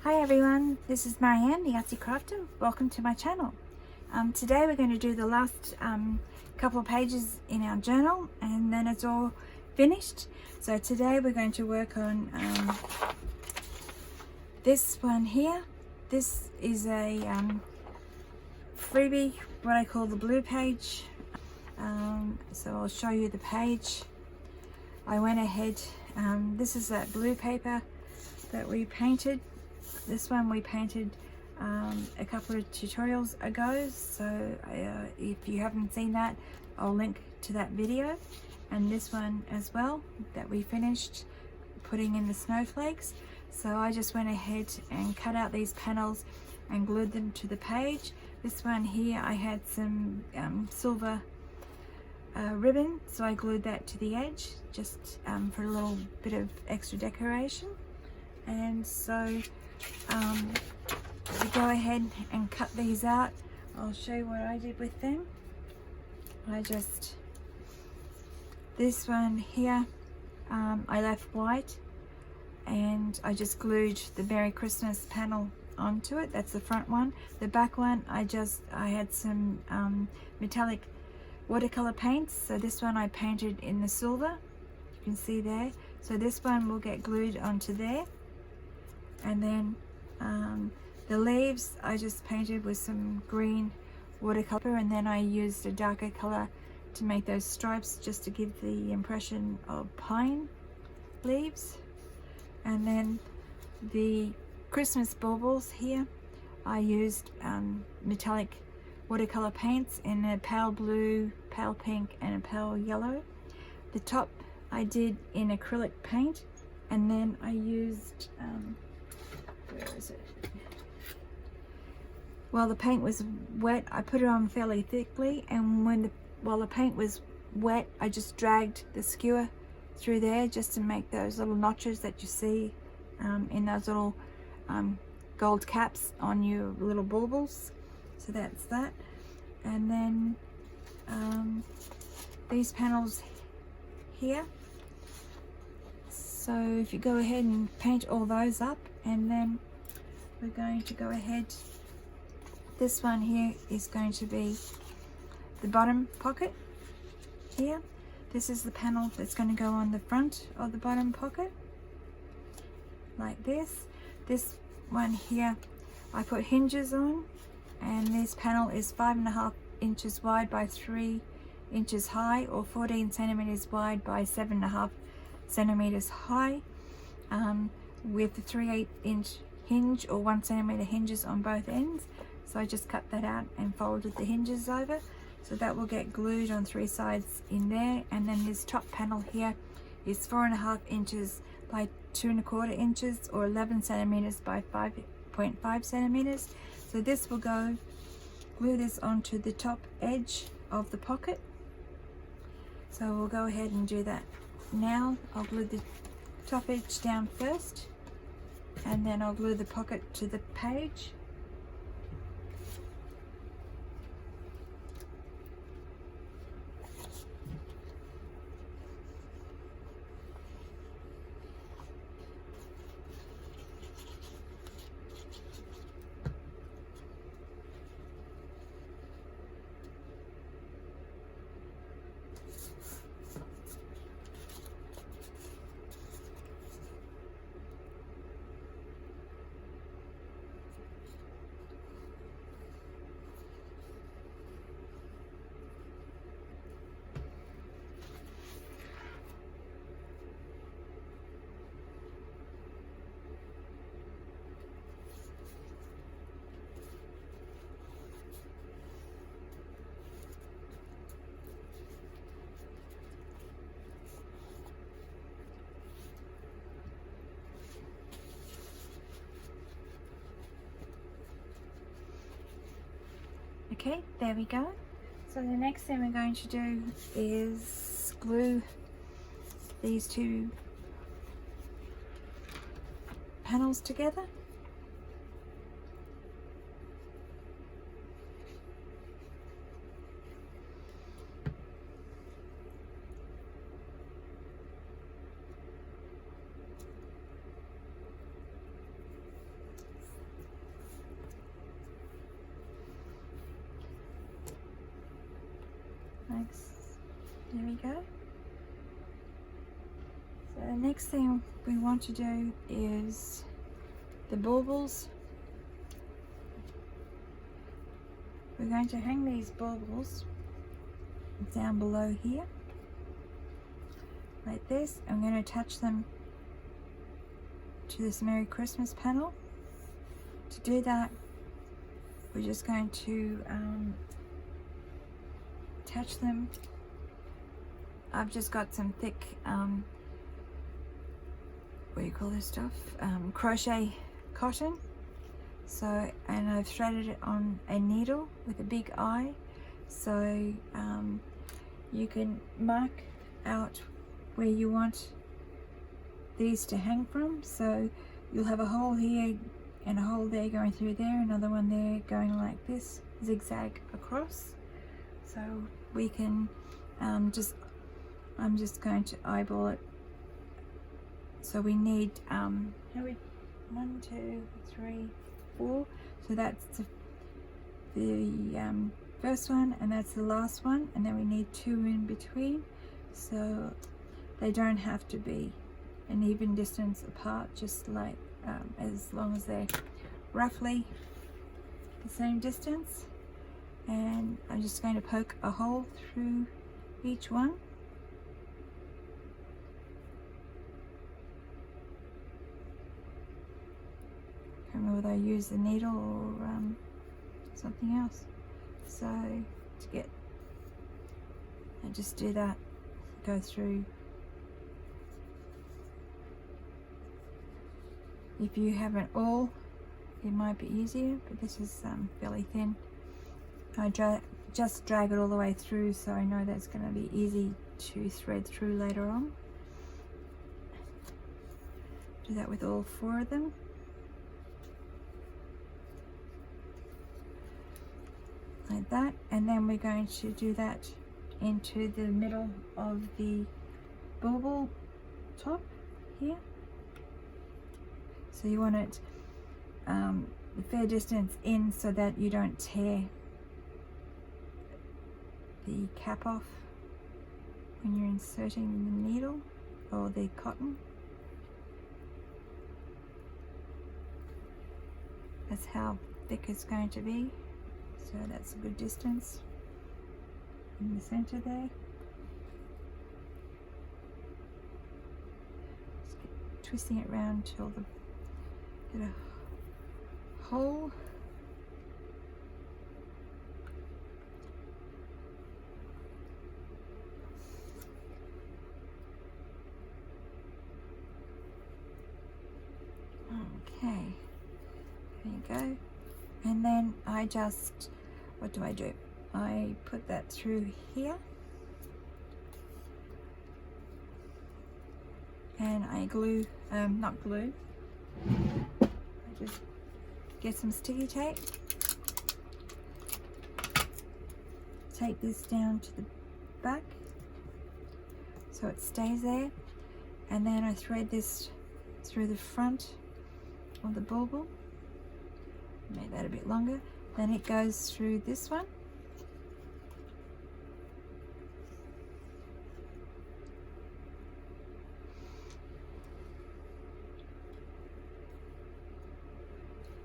Hi everyone, this is Marieanne, the Artsie Crafter. Welcome to my channel. Today we're going to do the last couple of pages in our journal and then it's all finished. So today we're going to work on this one here. This is a freebie, what I call the blue page. So I'll show you the page. I went ahead, this is that blue paper that we painted. This one we painted a couple of tutorials ago, so if you haven't seen that, I'll link to that video. And this one as well that we finished putting in the snowflakes. So I just went ahead and cut out these panels and glued them to the page. This one here I had some silver ribbon, so I glued that to the edge just for a little bit of extra decoration. And so to go ahead and cut these out, I'll show you what I did with them. This one here, I left white and I just glued the Merry Christmas panel onto it. That's the front one. The back one, I had some metallic watercolor paints. So this one I painted in the silver, you can see there. So this one will get glued onto there. And then the leaves I just painted with some green watercolor, and then I used a darker color to make those stripes just to give the impression of pine leaves. And then the Christmas baubles here, I used metallic watercolor paints in a pale blue, pale pink and a pale yellow. The top I did in acrylic paint, and then I used where is it? While the paint was wet, I put it on fairly thickly, and while the paint was wet, I just dragged the skewer through there just to make those little notches that you see in those little gold caps on your little baubles. So that's that. And then these panels here. So if you go ahead and paint all those up, and then we're going to go ahead, this one here is going to be the bottom pocket here. This is the panel that's going to go on the front of the bottom pocket, like this. This one here I put hinges on, and this panel is 5.5 inches wide by 3 inches high, or 14 centimeters wide by 7.5 centimeters high, with the 3/8 inch hinge or 1 centimeter hinges on both ends. So I just cut that out and folded the hinges over, so that will get glued on 3 sides in there. And then this top panel here is 4.5 inches by 2.25 inches, or 11 centimeters by 5.5 centimeters. So this will go, glue this onto the top edge of the pocket. So we'll go ahead and do that now. I'll glue the top edge down first, and then I'll glue the pocket to the page. Okay, there we go. So the next thing we're going to do is glue these 2 panels together. There we go. So the next thing we want to do is the baubles. We're going to hang these baubles down below here, like this. I'm going to attach them to this Merry Christmas panel. To do that, we're just going to attach them. I've just got some thick, what do you call this stuff? Crochet cotton. So, and I've threaded it on a needle with a big eye. So you can mark out where you want these to hang from. So you'll have a hole here and a hole there going through there, another one there going like this, zigzag across. So we can I'm just going to eyeball it. So we need 1, 2, 3, 4. So that's the first one, and that's the last one, and then we need 2 in between. So they don't have to be an even distance apart, just like as long as they're roughly the same distance. And I'm just going to poke a hole through each one. I can't remember whether I use the needle or something else. So to get, I just do that, go through. If you haven't all, it might be easier, but this is fairly thin. I just drag it all the way through, so I know that's going to be easy to thread through later on. Do that with all 4 of them. Like that, and then we're going to do that into the middle of the bauble top here. So you want it a fair distance in so that you don't tear the cap off when you're inserting the needle or the cotton. That's how thick it's going to be. So that's a good distance in the center there. Just twisting it around till get a hole. Okay, there you go. And then I just, what do? I put that through here, and I glue, not glue, I just get some sticky tape, take this down to the back so it stays there, and then I thread this through the front of the bauble. Make that a bit longer. Then it goes through this one.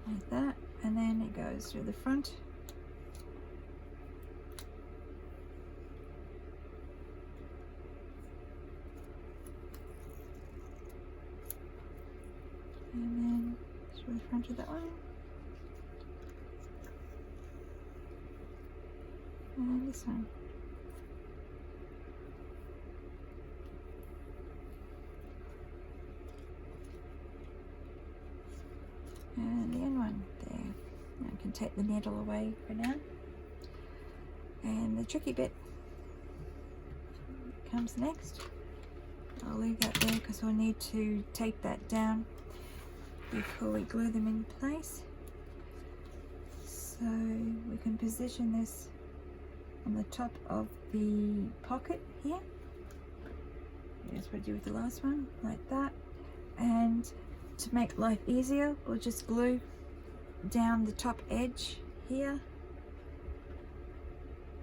Like that. And then it goes through the front. And then through the front of that one. And this one. And the end one there. Now I can take the needle away for now. And the tricky bit comes next. I'll leave that there because we'll need to tape that down before we glue them in place. So we can position this on the top of the pocket here. Here's what I do with the last one, like that. And to make life easier, we'll just glue down the top edge here.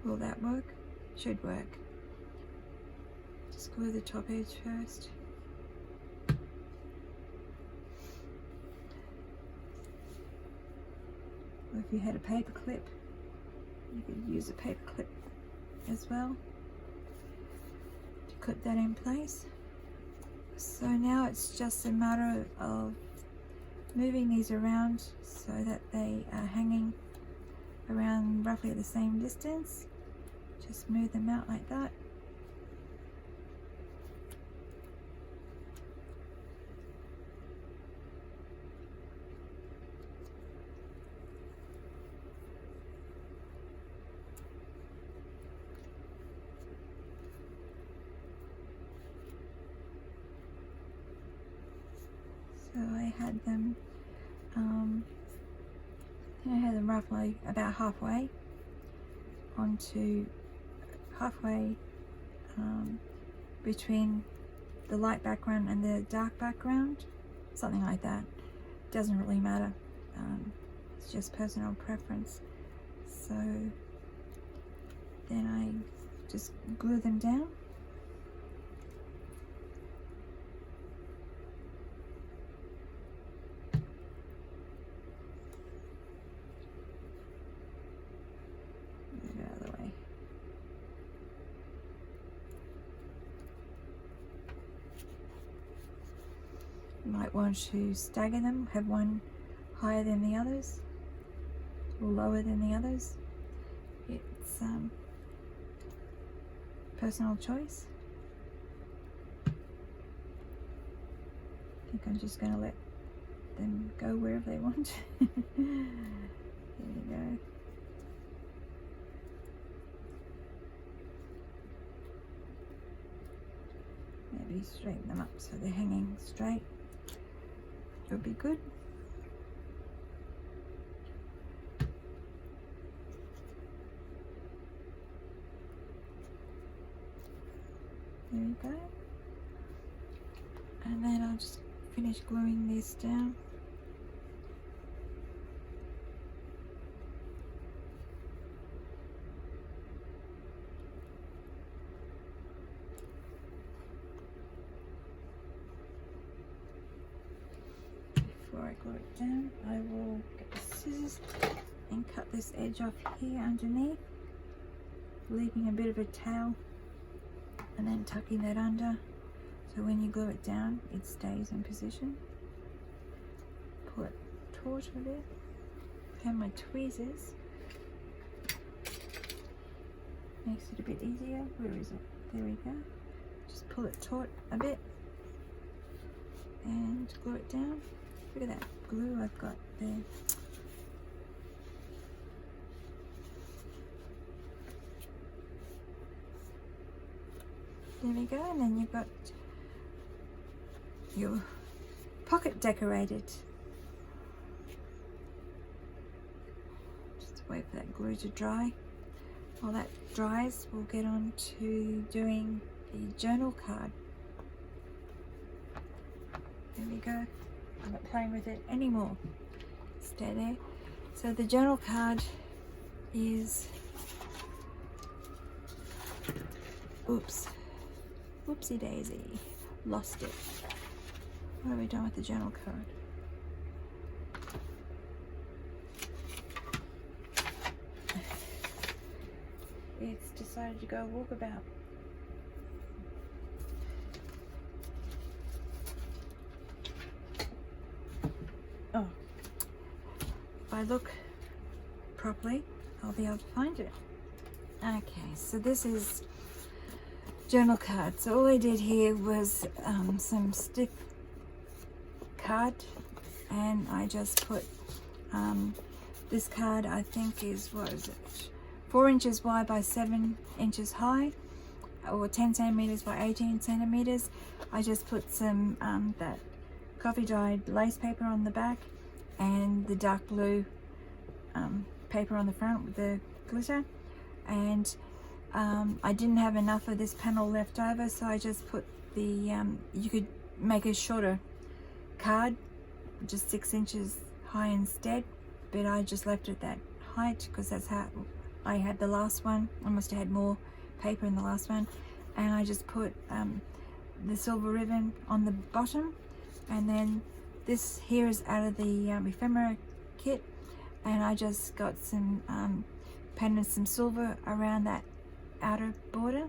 Will that work? Should work. Just glue the top edge first. Or if you had a paper clip, you could use a paper clip as well to clip that in place. So now it's just a matter of moving these around so that they are hanging around roughly the same distance. Just move them out like that. So I had them, roughly about halfway between the light background and the dark background, something like that. Doesn't really matter. It's just personal preference. So then I just glue them down. You might want to stagger them, have one higher than the others or lower than the others. It's personal choice. I think I'm just going to let them go wherever they want. There you go. Maybe straighten them up so they're hanging straight. It'll be good. There we go. And then I'll just finish gluing this down. Before I glue it down, I will get the scissors and cut this edge off here underneath, leaving a bit of a tail and then tucking that under so when you glue it down it stays in position. Pull it taut a bit. I have my tweezers. Makes it a bit easier. Where is it? There we go. Just pull it taut a bit and glue it down. Look at that glue I've got there. There we go, and then you've got your pocket decorated. Just wait for that glue to dry. While that dries, we'll get on to doing the journal card. There we go. I'm not playing with it anymore. Stay there. So the journal card is, oops, whoopsie daisy, lost it. What have we done with the journal card? It's decided to go walkabout. Oh, if I look properly, I'll be able to find it. Okay, so this is journal card. So all I did here was some stiff card, and I just put this card, I think is, what is it, 4 inches wide by 7 inches high, or 10 centimeters by 18 centimeters. I just put some that coffee dyed lace paper on the back and the dark blue paper on the front with the glitter, and I didn't have enough of this panel left over, so I just put the you could make a shorter card, just 6 inches high instead, but I just left it that height because that's how I had the last one. I must have had more paper in the last one, and I just put the silver ribbon on the bottom, and then this here is out of the ephemera kit, and I just got some painted some silver around that outer border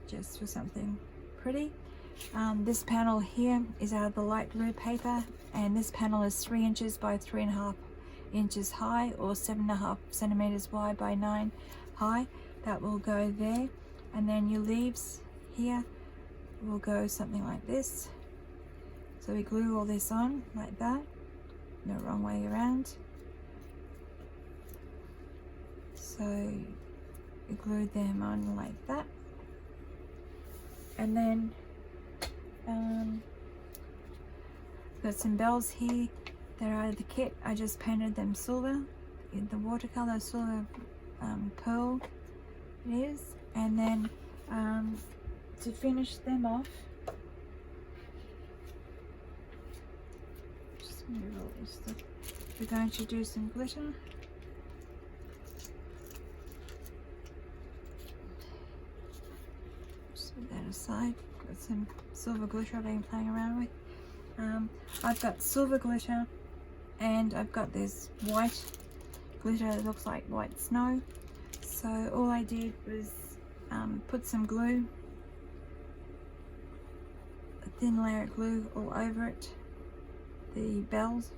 just for something pretty. This panel here is out of the light blue paper, and this panel is 3 inches by 3.5 inches high, or 7.5 centimeters wide by 9 high. That will go there, and then your leaves here will go something like this. So we glue all this on like that, no, wrong way around. So we glued them on like that, and then got some bells here that are out of the kit. I just painted them silver, in the watercolor silver pearl it is, and then to finish them off, just move all this stuff. We're going to do some glitter. Just put that aside. Got some silver glitter I've been playing around with. I've got silver glitter, and I've got this white glitter that looks like white snow. So all I did was put some glue, a thin layer of glue all over it, the bells.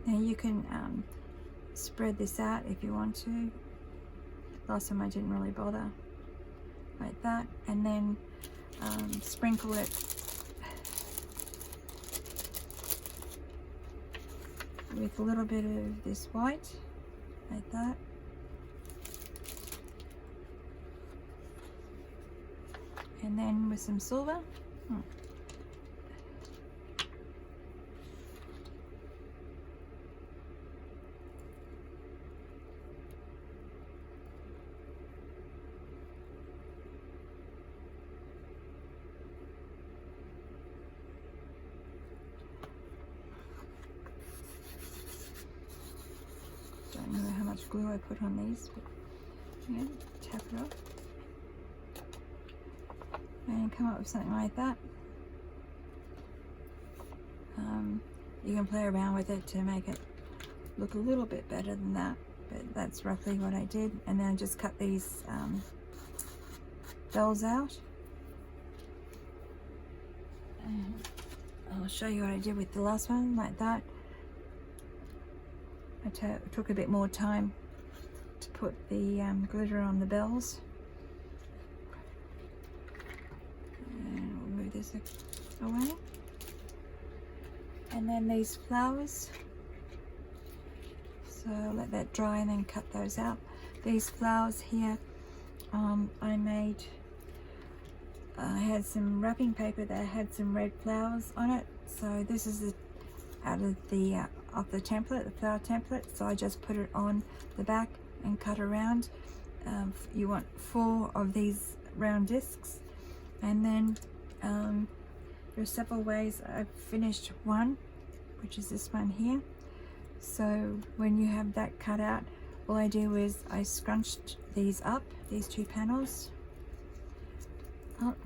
Now you can spread this out if you want to. Last time I didn't really bother, like that, and then sprinkle it with a little bit of this white, like that. And then with some silver. Don't know how much glue I put on these, but yeah, tap it off and come up with something like that. You can play around with it to make it look a little bit better than that, but that's roughly what I did. And then I just cut these bells out, and I'll show you what I did with the last one, like that. I took a bit more time to put the glitter on the bells. And we'll move this away. And then these flowers. So let that dry and then cut those out. These flowers here, I had some wrapping paper that had some red flowers on it. So this is out of the template, the flower template. So I just put it on the back and cut around. You want 4 of these round discs, and then there's several ways. I've finished one, which is this one here. So when you have that cut out, all I do is I scrunched these up, these 2 panels up.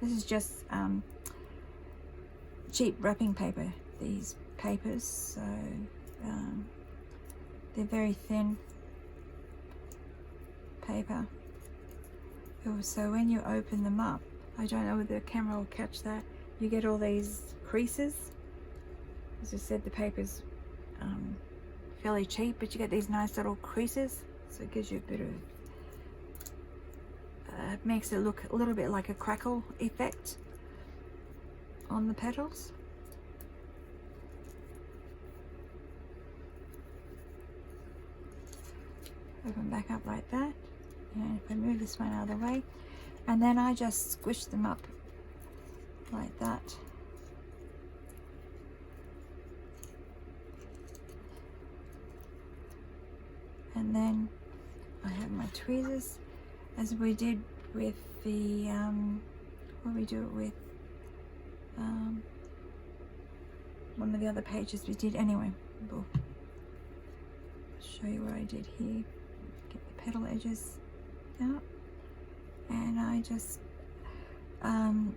This is just cheap wrapping paper, these papers, so they're very thin paper. So when you open them up, I don't know whether the camera will catch that, you get all these creases. As I said, the paper's fairly cheap, but you get these nice little creases, so it gives you a bit of makes it look a little bit like a crackle effect on the petals. Open back up like that, and if I move this one out of the way, and then I just squish them up like that. And then I have my tweezers, as we did with the what we do it with one of the other pages we did anyway. show you what I did here. Get the petal edges out, and I just I'm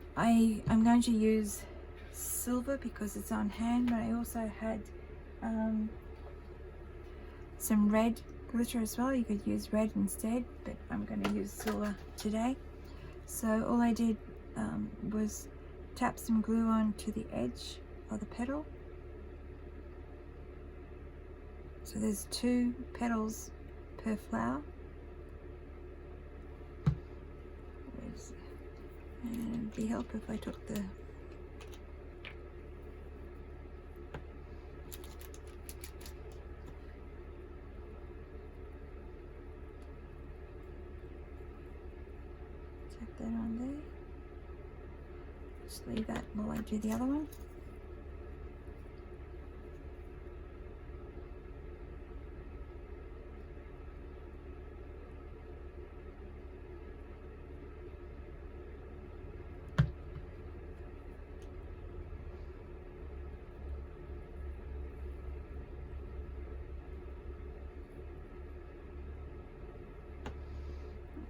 going to use silver because it's on hand, but I also had some red glitter as well. You could use red instead, but I'm going to use silver today. So all I did was tap some glue onto the edge of the petal. So there's 2 petals per flower. And it'd be helpful if I took the tap that on there. Just leave that while I do the other one.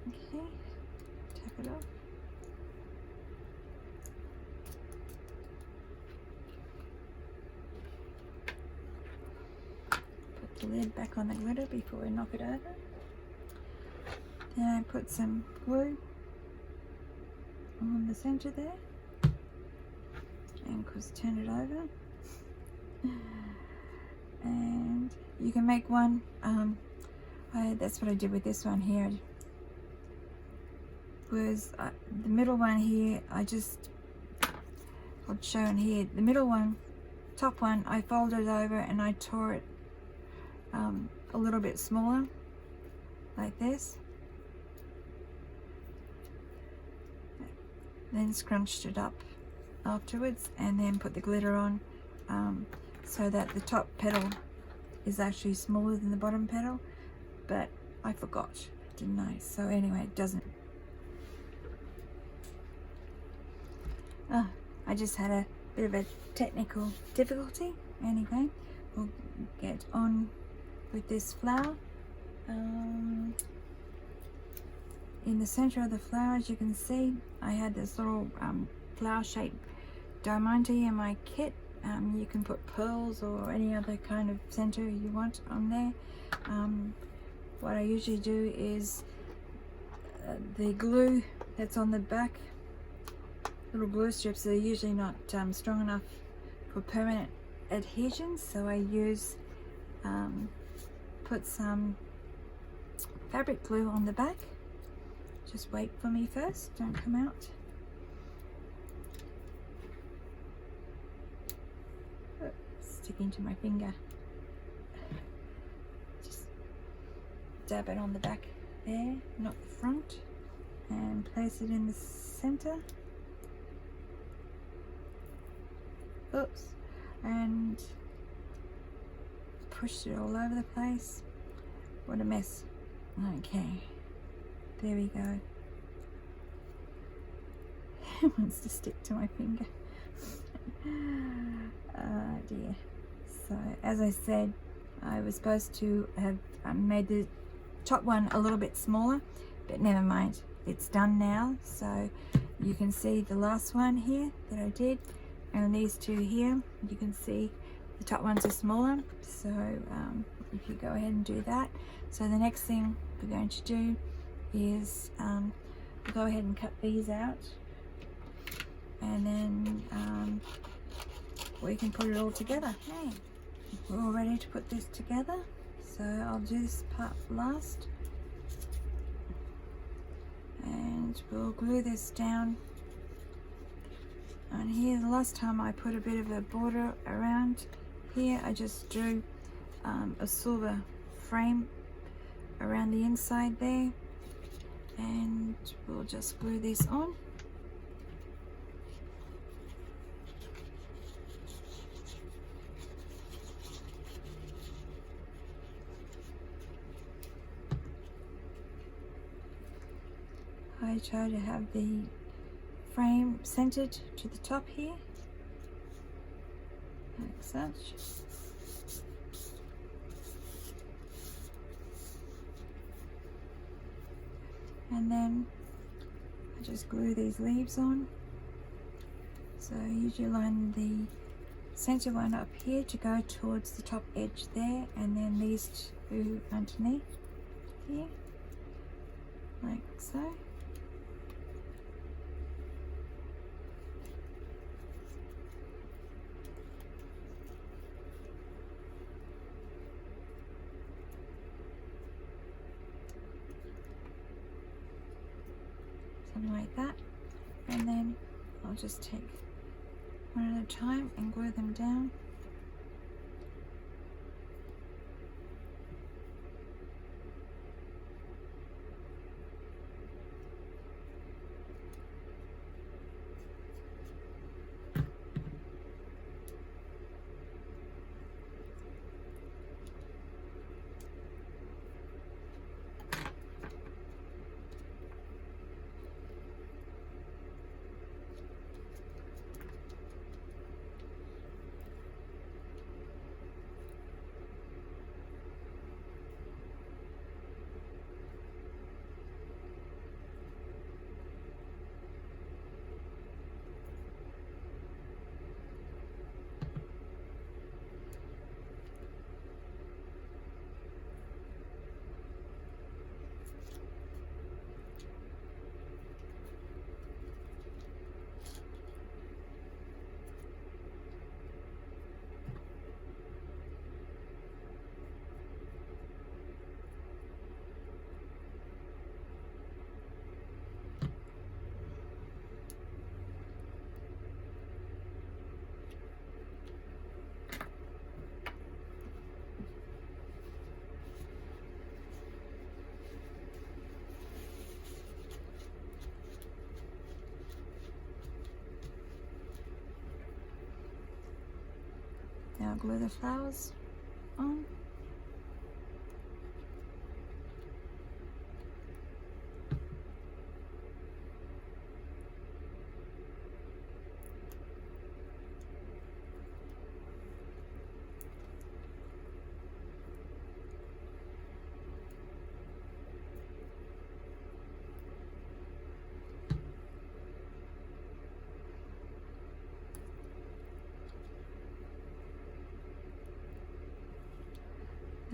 Okay, tap it off. Put the lid back on the glitter before we knock it over. Then I put some glue on the center there, and turn it over. And you can make one. That's what I did with this one here. Was the middle one here, I'll show in here, the middle one, top one, I folded over and I tore it a little bit smaller, like this, then scrunched it up afterwards, and then put the glitter on so that the top petal is actually smaller than the bottom petal, but I forgot, didn't I? So anyway, it doesn't. I just had a bit of a technical difficulty. Anyway, we'll get on with this flower. In the center of the flower, as you can see, I had this little flower-shaped diamante in my kit. You can put pearls or any other kind of center you want on there. What I usually do is the glue that's on the back, little glue strips, are usually not strong enough for permanent adhesion, so I use put some fabric glue on the back. Just wait for me first, don't come out. Oh, sticking to my finger. Just dab it on the back there, not the front, and place it in the center. Oops, and pushed it all over the place. What a mess. Okay, there we go. It wants to stick to my finger. Oh dear. So as I said, I was supposed to have made the top one a little bit smaller, but never mind, it's done now. So you can see the last one here that I did, and these 2 here, you can see the top ones are smaller. So if you go ahead and do that. So the next thing we're going to do is go ahead and cut these out, and then we can put it all together. Okay, we're all ready to put this together, so I'll do this part last, and we'll glue this down on here. The last time I put a bit of a border around here, I just drew a silver frame around the inside there, and we'll just glue this on. I try to have the frame centered to the top here, like such. and then I just glue these leaves on. So I usually line the center one up here to go towards the top edge there, and then these two underneath here, like so. Something like that, and then I'll just take one at a time and glue them down. Now glue the flowers on.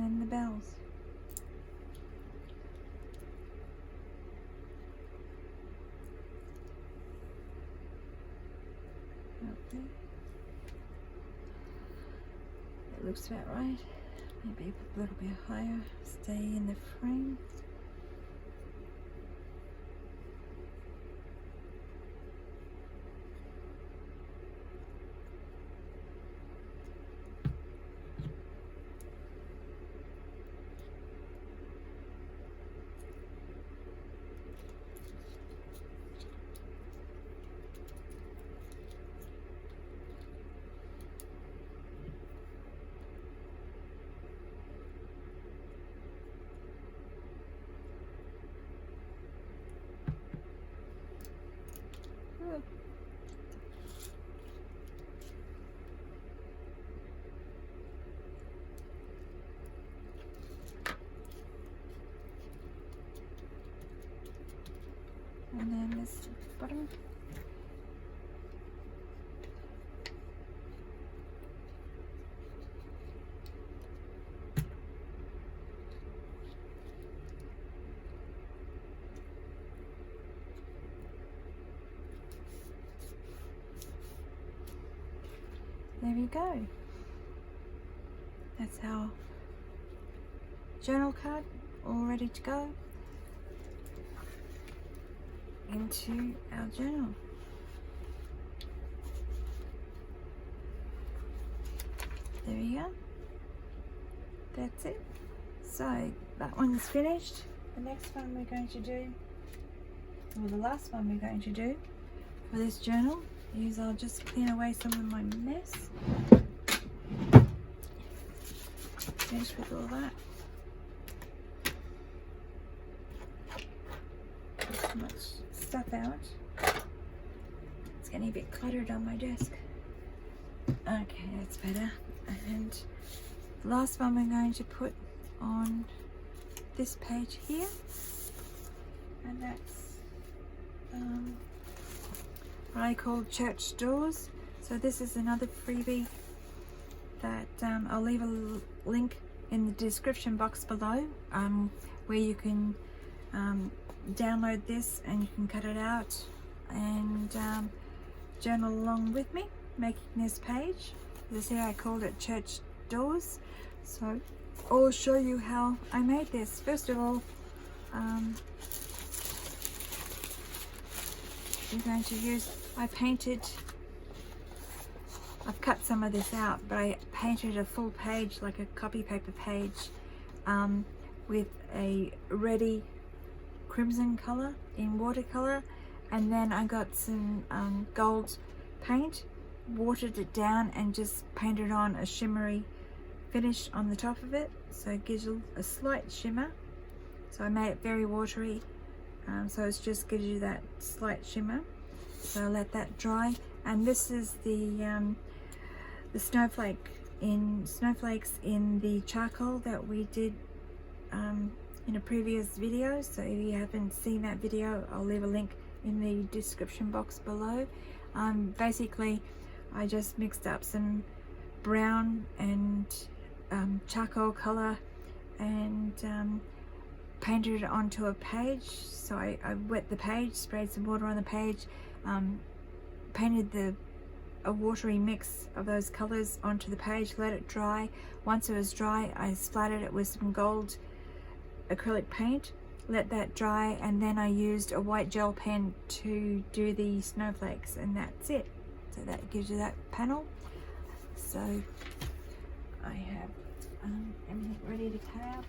And the bells. Okay. It looks about right. Maybe a little bit higher. Stay in the frame. And then this bottom. There we go. That's our journal card all ready to go into our journal. There we go. That's it. So that one's finished. The next one we're going to do, or the last one we're going to do for this journal, is I'll just clean away some of my mess. Finish with all that. So much stuff out. It's getting a bit cluttered on my desk. Okay, that's better. And the last one we're going to put on this page here and that's what I call church doors. So this is another freebie that I'll leave a link in the description box below, where you can download this and you can cut it out and journal along with me making this page. You see, I called it church doors. So I'll show you how I made this. First of all, we're going to use, I've cut some of this out, but I painted a full page, like a copy paper page, with a reddy crimson color in watercolor, and then I got some gold paint, watered it down and just painted on a shimmery finish on the top of it, so it gives you a slight shimmer. So I made it very watery, so it just gives you that slight shimmer. So I'll let that dry, and this is the snowflakes in the charcoal that we did in a previous video. So if you haven't seen that video, I'll leave a link in the description box below. Basically, I just mixed up some brown and charcoal color and painted it onto a page. So I wet the page, sprayed some water on the page, painted a watery mix of those colors onto the page, let it dry. Once it was dry, I splattered it with some gold acrylic paint, let that dry, and then I used a white gel pen to do the snowflakes, and that's it. So that gives you that panel. So I have everything ready to cut out.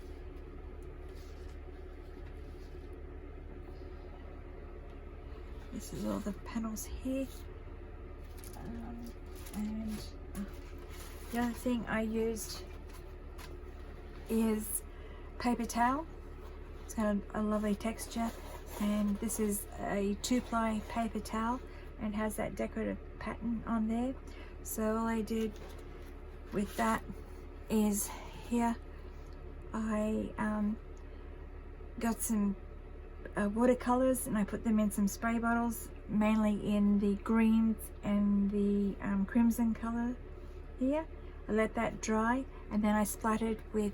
This is all the panels here. And the other thing I used is paper towel. It's got a lovely texture, and this is a 2-ply paper towel and has that decorative pattern on there. So all I did with that is here I got some watercolors, and I put them in some spray bottles, mainly in the greens and the crimson color here. I let that dry, and then I splattered with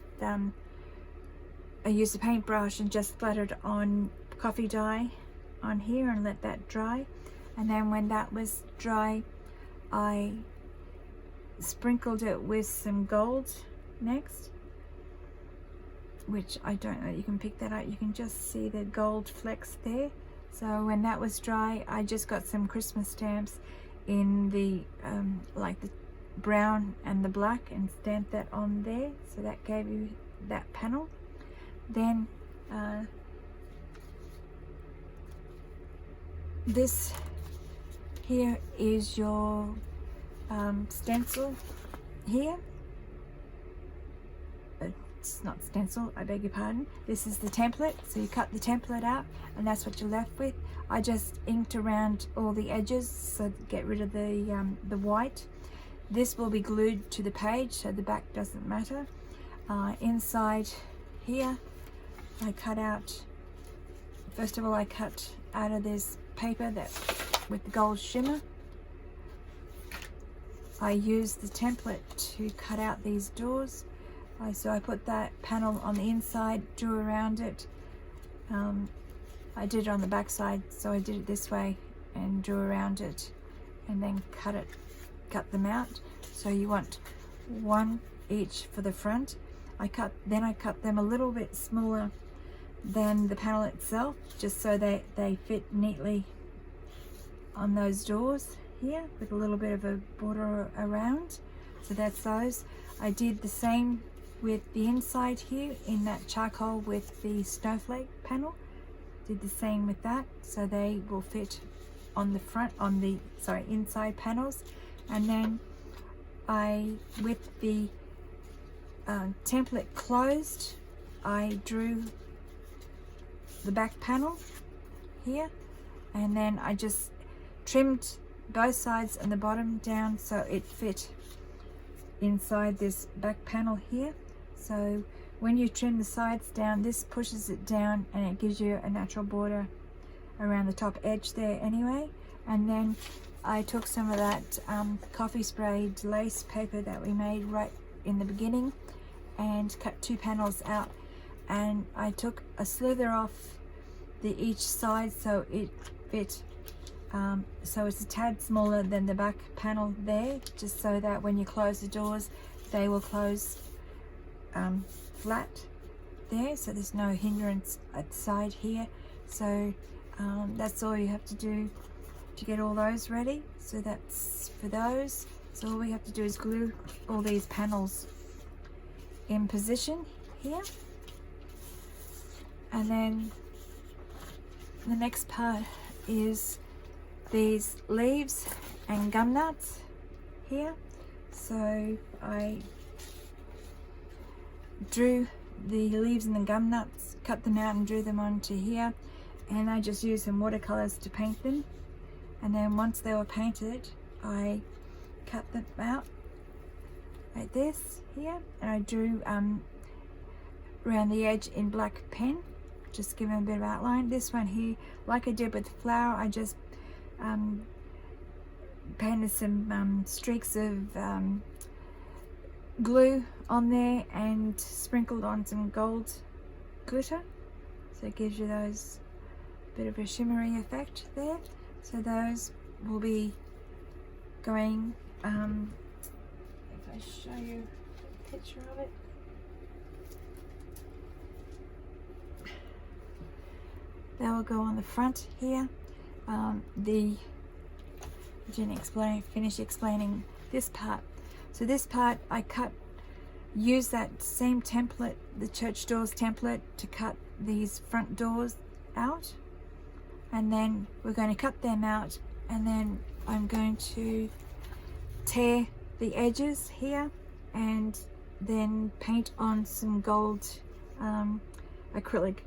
I used a paintbrush and just splattered on coffee dye on here and let that dry. And then when that was dry, I sprinkled it with some gold next, which I don't know, you can pick that out, you can just see the gold flecks there. So when that was dry, I just got some Christmas stamps in the like the brown and the black, and stamped that on there, so that gave you that panel. Then this here is your stencil here. It's not stencil, I beg your pardon. This is the template, so you cut the template out and that's what you're left with. I just inked around all the edges, so get rid of the white. This will be glued to the page, so the back doesn't matter. Inside here, I cut out, first of all I cut out of this paper that with the gold shimmer. I used the template to cut out these doors. So I put that panel on the inside, drew around it. I did it on the back side, so I did it this way and drew around it, and then cut them out. So you want one each for the front. I cut them a little bit smaller than the panel itself, just so they fit neatly on those doors here, with a little bit of a border around. So that's those. I did the same with the inside here in that charcoal with the snowflake panel. Did the same with that, so they will fit on the front, on the inside panels. And then with the template closed, I drew the back panel here, and then I just trimmed both sides and the bottom down so it fit inside this back panel here. So when you trim the sides down, this pushes it down and it gives you a natural border around the top edge there anyway. And then I took some of that coffee sprayed lace paper that we made right in the beginning and cut 2 panels out, and I took a slither off each side so it fit, so it's a tad smaller than the back panel there, just so that when you close the doors they will close flat there, so there's no hindrance at the side here. So that's all you have to do to get all those ready. So that's for those. So all we have to do is glue all these panels in position here, and then the next part is these leaves and gum nuts here. So I drew the leaves and the gum nuts, cut them out and drew them onto here, and I just used some watercolors to paint them. And then once they were painted, I cut them out like this here, and I drew around the edge in black pen, just give them a bit of outline. This one here, like I did with the flower, I just painted some streaks of glue on there and sprinkled on some gold glitter, so it gives you those bit of a shimmery effect there. So those will be going, if I show you a picture of it, they will go on the front here. I didn't finish explaining this part. So this part I used that same template, the church doors template, to cut these front doors out, and then we're going to cut them out, and then I'm going to tear the edges here and then paint on some gold acrylic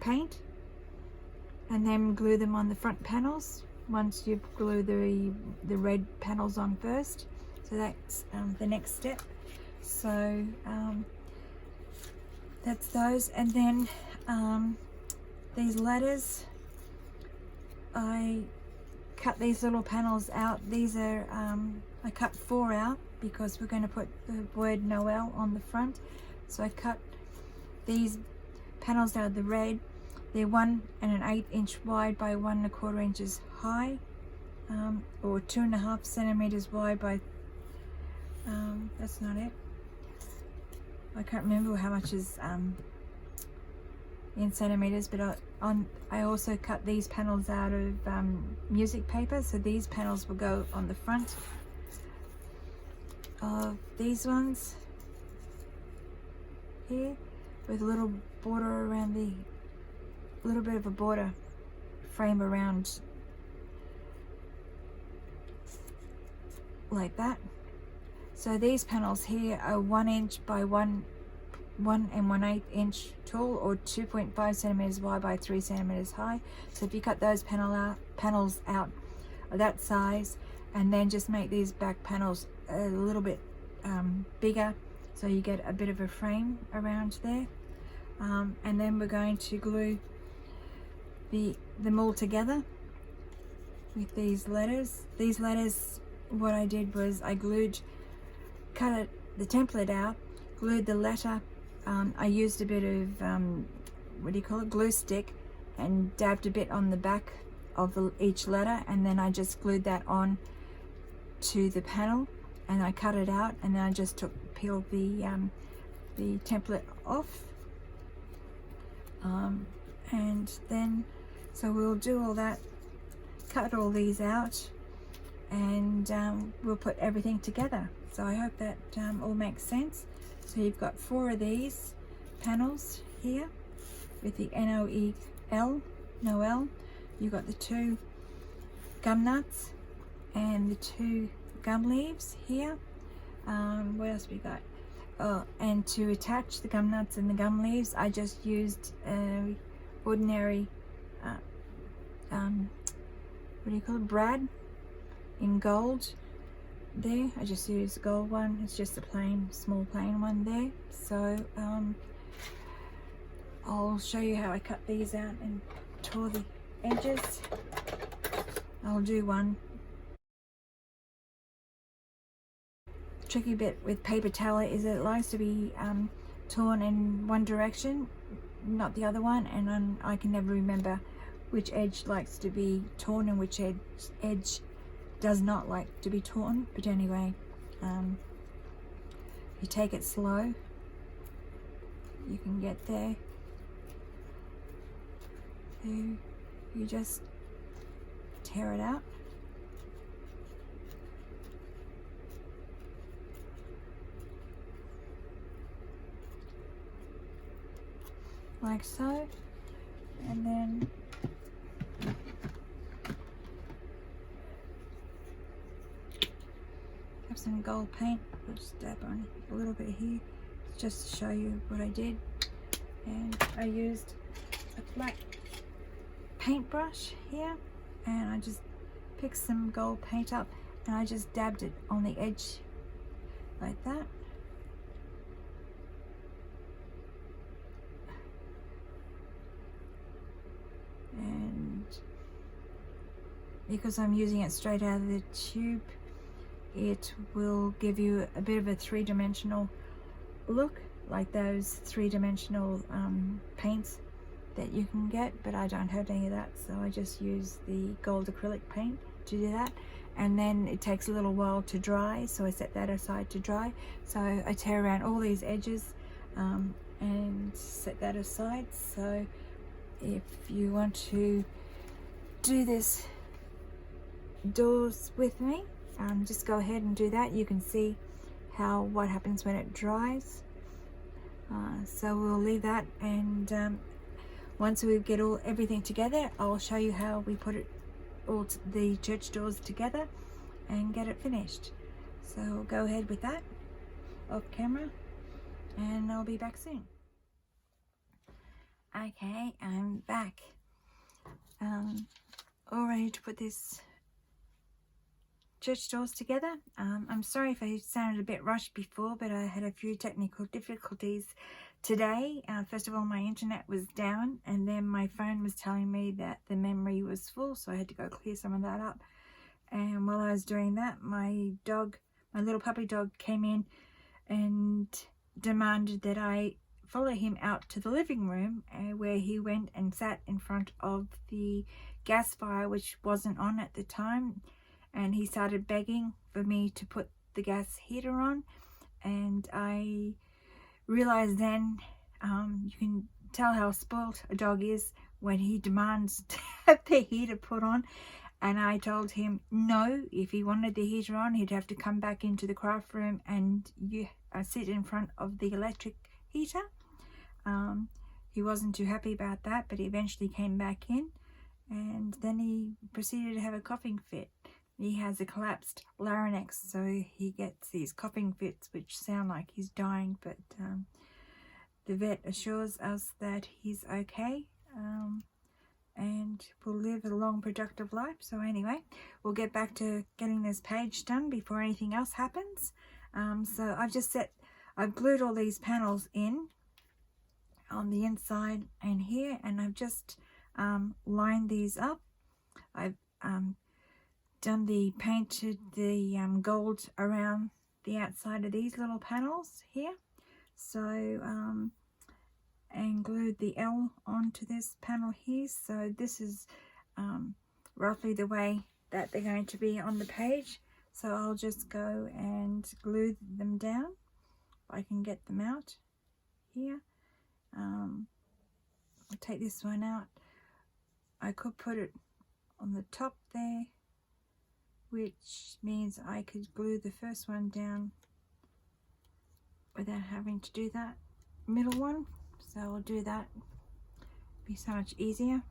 paint, and then glue them on the front panels once you glue the red panels on first. So that's the next step. So that's those. And then these letters, I cut these little panels out. These are I cut 4 out because we're going to put the word Noel on the front. So I cut these panels out of the red. They're 1 1/8 inch wide by 1 1/4 inches high, or 2.5 centimeters wide by that's not it, I can't remember how much is in centimeters, but I also cut these panels out of music paper, so these panels will go on the front of these ones here, with a little border around little bit of a border frame around like that. So these panels here are 1 inch by 1 1/8 inch tall, or 2.5 centimeters wide by 3 centimeters high. So if you cut those panels out of that size, and then just make these back panels a little bit bigger, so you get a bit of a frame around there. And then we're going to glue them all together with these letters. These letters, what I did was I cut the template out, glued the letter. I used a bit of glue stick, and dabbed a bit on the back of each letter, and then I just glued that on to the panel, and I cut it out, and then I just peeled the template off, and then so we'll do all that, cut all these out, and we'll put everything together. So I hope that all makes sense. So you've got 4 of these panels here with the Noel, Noel. You've got the 2 gum nuts and the 2 gum leaves here. What else we got? Oh, and to attach the gum nuts and the gum leaves, I just used ordinary brad in gold there. I just used the gold one. It's just a small plain one there. So I'll show you how I cut these out and tore the edges. I'll do one. Tricky bit with paper towel is that it likes to be torn in one direction, not the other one, and I can never remember which edge likes to be torn and which edge does not like to be torn. But anyway, you take it slow, you can get there. You just tear it out. Like so, and then have some gold paint. I'll just dab on a little bit here just to show you what I did. And I used a flat paintbrush here, and I just picked some gold paint up and I just dabbed it on the edge like that. And because I'm using it straight out of the tube, it will give you a bit of a three-dimensional look, like those three-dimensional paints that you can get, but I don't have any of that, so I just use the gold acrylic paint to do that. And then it takes a little while to dry, so I set that aside to dry. So I tear around all these edges and set that aside. So if you want to do this doors with me, just go ahead and do that. You can see what happens when it dries. So we'll leave that, and once we get everything together, I'll show you how we put it all the church doors together and get it finished. So go ahead with that off camera, and I'll be back soon. Okay, I'm back. All ready to put this church doors together. I'm sorry if I sounded a bit rushed before, but I had a few technical difficulties today. First of all, my internet was down, and then my phone was telling me that the memory was full, so I had to go clear some of that up. And while I was doing that, my little puppy dog came in and demanded that I follow him out to the living room, where he went and sat in front of the gas fire, which wasn't on at the time, and he started begging for me to put the gas heater on. And I realized then, you can tell how spoilt a dog is when he demands to have the heater put on. And I told him no, if he wanted the heater on, he'd have to come back into the craft room and sit in front of the electric heater. He wasn't too happy about that, but he eventually came back in, and then he proceeded to have a coughing fit. He has a collapsed larynx, so he gets these coughing fits which sound like he's dying, but the vet assures us that he's okay, and will live a long productive life. So anyway, we'll get back to getting this page done before anything else happens. So I've glued all these panels in on the inside and here, and I've just lined these up. I've painted the gold around the outside of these little panels here, so and glued the L onto this panel here. So this is roughly the way that they're going to be on the page. So I'll just go and glue them down if I can get them out here. I'll take this one out. I could put it on the top there, which means I could glue the first one down without having to do that middle one. So I'll do that. It'll be so much easier.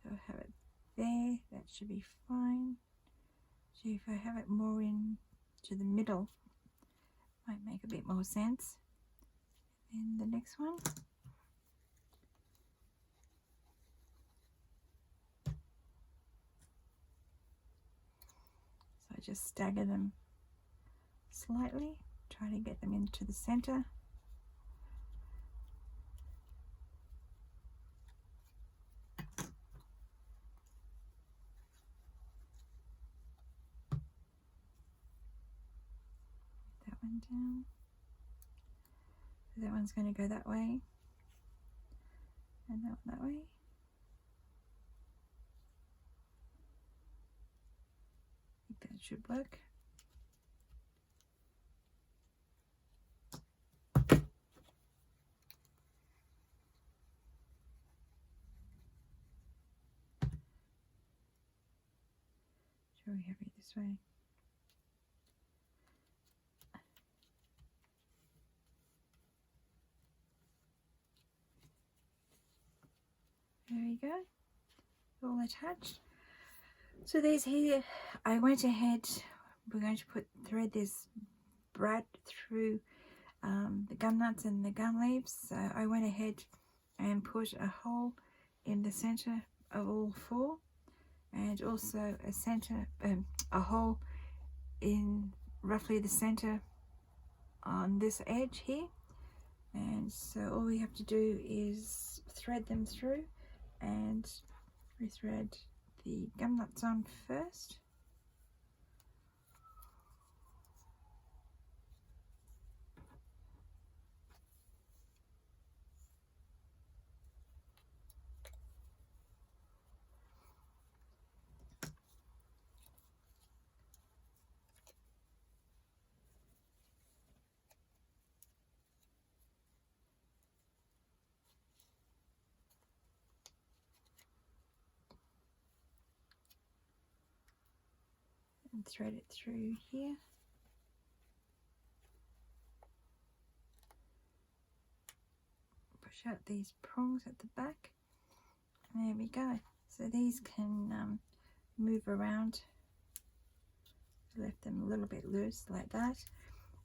So I have it there, that should be fine. So if I have it more in to the middle, might make a bit more sense. And the next one. So just stagger them slightly, try to get them into the center. That one down. So that one's going to go that way, and that one that way. I think that should work. Shall we have it this way? There we go, all attached. So these here, I went ahead, we're going to thread this brad through the gum nuts and the gum leaves. So I went ahead and put a hole in the center of all four, and also a hole in roughly the center on this edge here. And so all we have to do is thread them through, and we thread the gum nuts on first. And thread it through here. Push out these prongs at the back. And there we go. So these can move around. Left them a little bit loose like that.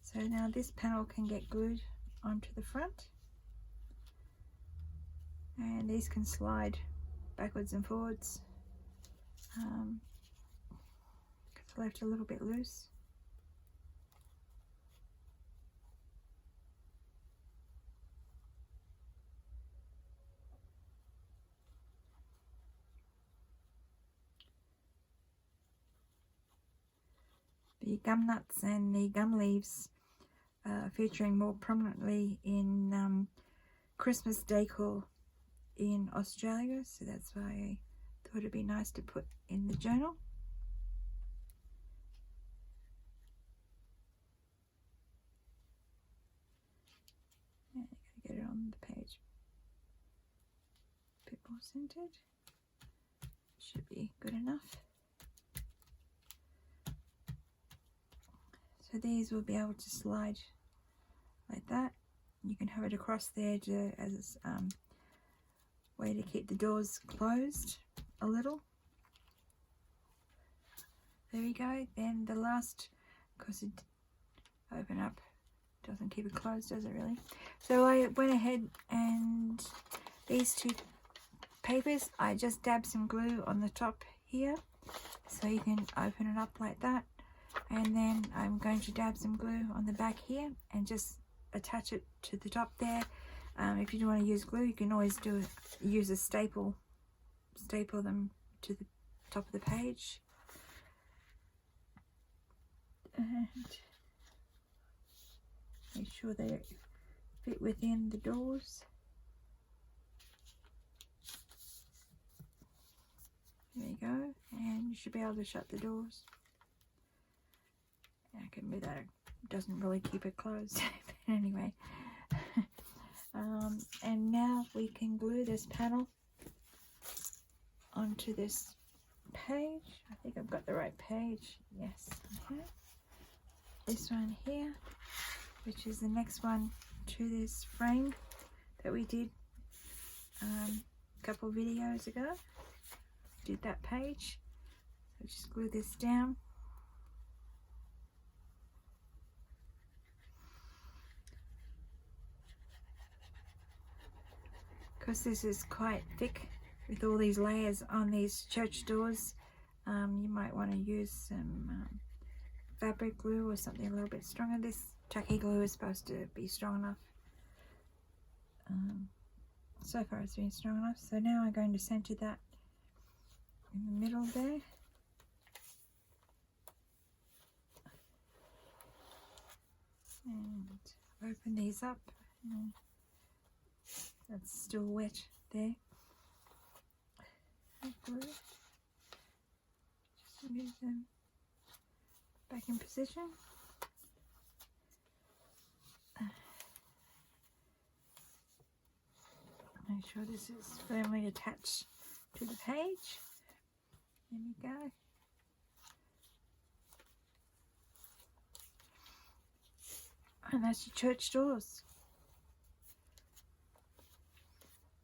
So now this panel can get glued onto the front. And these can slide backwards and forwards. Left a little bit loose. The gum nuts and the gum leaves featuring more prominently in Christmas decor in Australia, so that's why I thought it'd be nice to put in the journal. Get it on the page a bit more centered. Should be good enough. So these will be able to slide like that. You can have it across there as a way to keep the doors closed a little. There we go. Then the last, because it open up, doesn't keep it closed, does it really? So I went ahead, and these two papers, I just dabbed some glue on the top here, so you can open it up like that. And then I'm going to dab some glue on the back here and just attach it to the top there. If you don't want to use glue, you can always use a staple them to the top of the page. And make sure they fit within the doors. There you go, and you should be able to shut the doors. I can move that, it doesn't really keep it closed. But anyway, and now we can glue this panel onto this page. I think I've got the right page. Yes, okay. This one here, which is the next one to this frame that we did a couple videos ago. Did that page. So just glue this down. Because this is quite thick with all these layers on these church doors, you might want to use some fabric glue or something a little bit stronger. This tacky glue is supposed to be strong enough. So far it's been strong enough. So now I'm going to center that in the middle there. And open these up. That's still wet there. Glue. Just move them back in position. Make sure this is firmly attached to the page. There we go. And that's your church doors.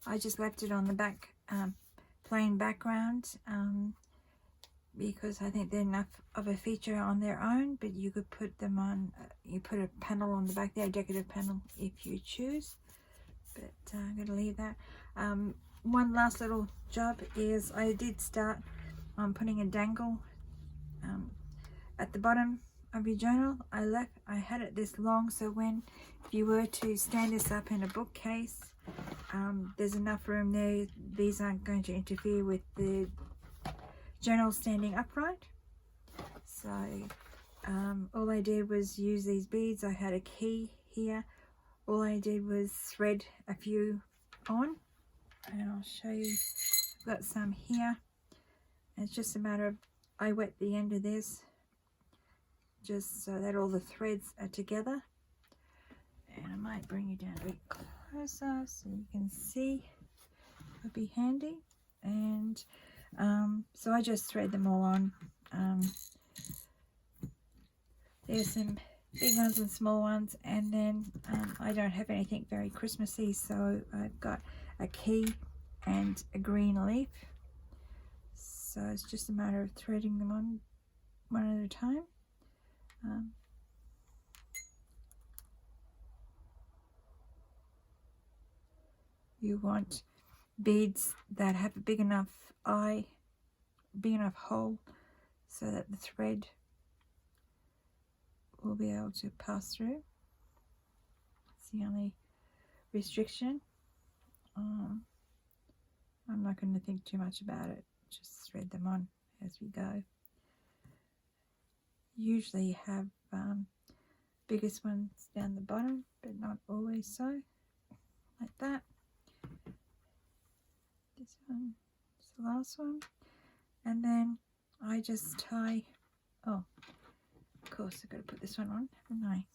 I just left it on the back plain background because I think they're enough of a feature on their own, but you could put them on, you put a panel on the back there, a decorative panel if you choose. But I'm going to leave that. One last little job is I did start putting a dangle at the bottom of your journal. I had it this long, so when if you were to stand this up in a bookcase, there's enough room there. These aren't going to interfere with the journal standing upright. So all I did was use these beads. I had a key here. All I did was thread a few on, and I'll show you. I've got some here. And it's just a matter of, I wet the end of this just so that all the threads are together. And I might bring you down a bit closer so you can see. It'll be handy. And so I just thread them all on. There's some big ones and small ones, and then I don't have anything very Christmassy, so I've got a key and a green leaf. So it's just a matter of threading them on one at a time. You want beads that have a big enough eye, big enough hole, so that the thread will be able to pass through. It's the only restriction. I'm not going to think too much about it. Just thread them on as we go. Usually have biggest ones down the bottom, but not always so. Like that. This one is the last one. And then I just tie, oh, of course I've got to put this one on, haven't I?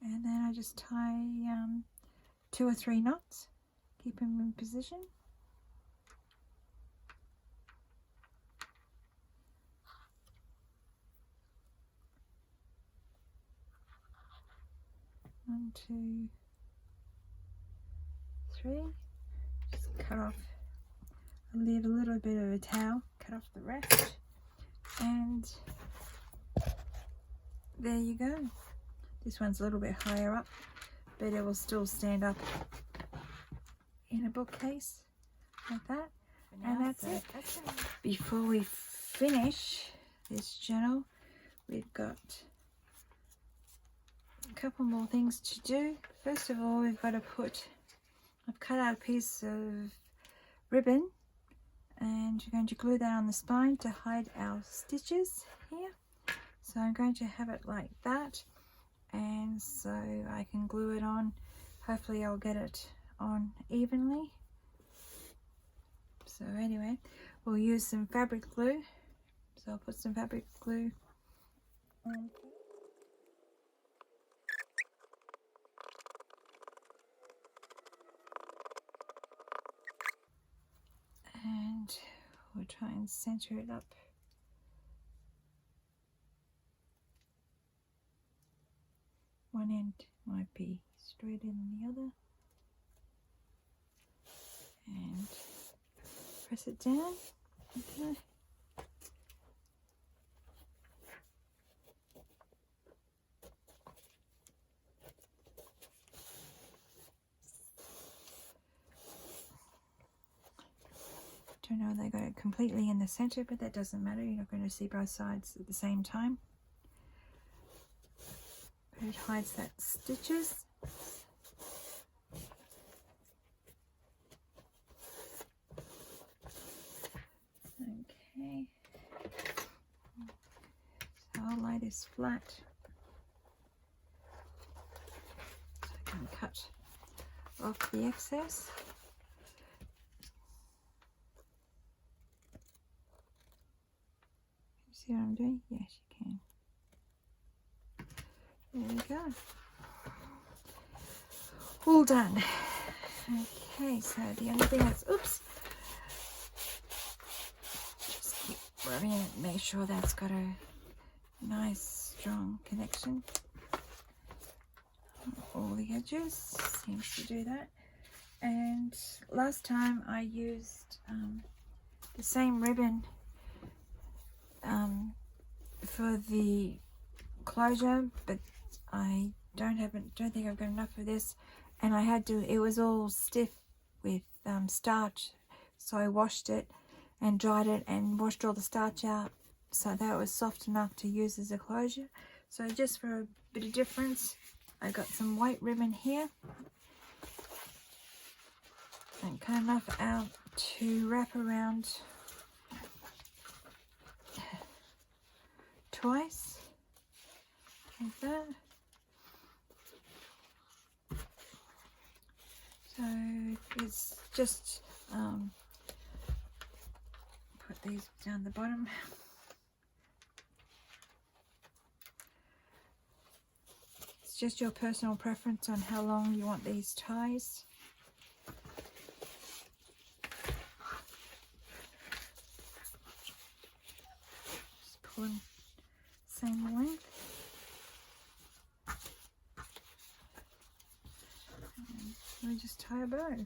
And then I just tie 2 or 3 knots, keep them in position. One, 2, 3. Just cut off. I'll leave a little bit of a towel, cut off the rest, and there you go. This one's a little bit higher up, but it will still stand up in a bookcase like that. And that's it. Before we finish this journal, we've got a couple more things to do. First of all, we've got to put, I've cut out a piece of ribbon, and we're going to glue that on the spine to hide our stitches here. So I'm going to have it like that, and so I can glue it on. Hopefully I'll get it on evenly. So anyway, we'll use some fabric glue. So I'll put some fabric glue on. And we'll try and center it up. One end might be straighter than the other. And press it down. Okay. Don't know if they got it completely in the center, but that doesn't matter. You're not going to see both sides at the same time. But it hides that stitches. Okay. So I'll lay this flat. So I can cut off the excess. See what I'm doing? Yes, you can. There we go. All done. Okay, so the only thing that's, oops, just keep rubbing it, make sure that's got a nice, strong connection. All the edges, seems to do that. And last time I used the same ribbon for the closure, but I don't think I've got enough of this, and I had to, it was all stiff with starch, so I washed it and dried it and washed all the starch out so that it was soft enough to use as a closure. So just for a bit of difference, I got some white ribbon here and cut enough out to wrap around twice, like that. So it's just put these down the bottom. It's just your personal preference on how long you want these ties. Just pull them same length. And we just tie a bow.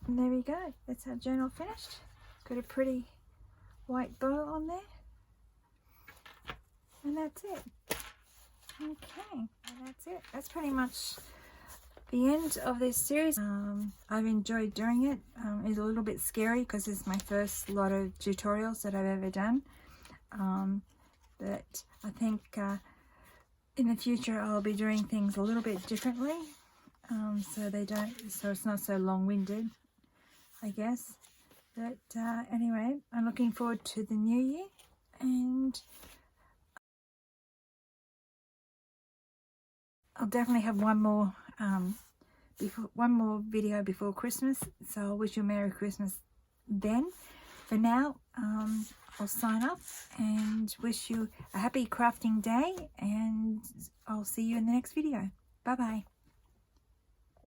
And there we go, that's our journal finished. Got a pretty white bow on there. And that's it. Okay, and that's it. That's pretty much the end of this series. I've enjoyed doing it. It's a little bit scary because it's my first lot of tutorials that I've ever done. But I think in the future I'll be doing things a little bit differently. So it's not so long-winded, I guess. But anyway, I'm looking forward to the new year, and I'll definitely have one more video before Christmas. So I'll wish you a Merry Christmas then. For now, I'll sign off and wish you a happy crafting day, and I'll see you in the next video. Bye bye.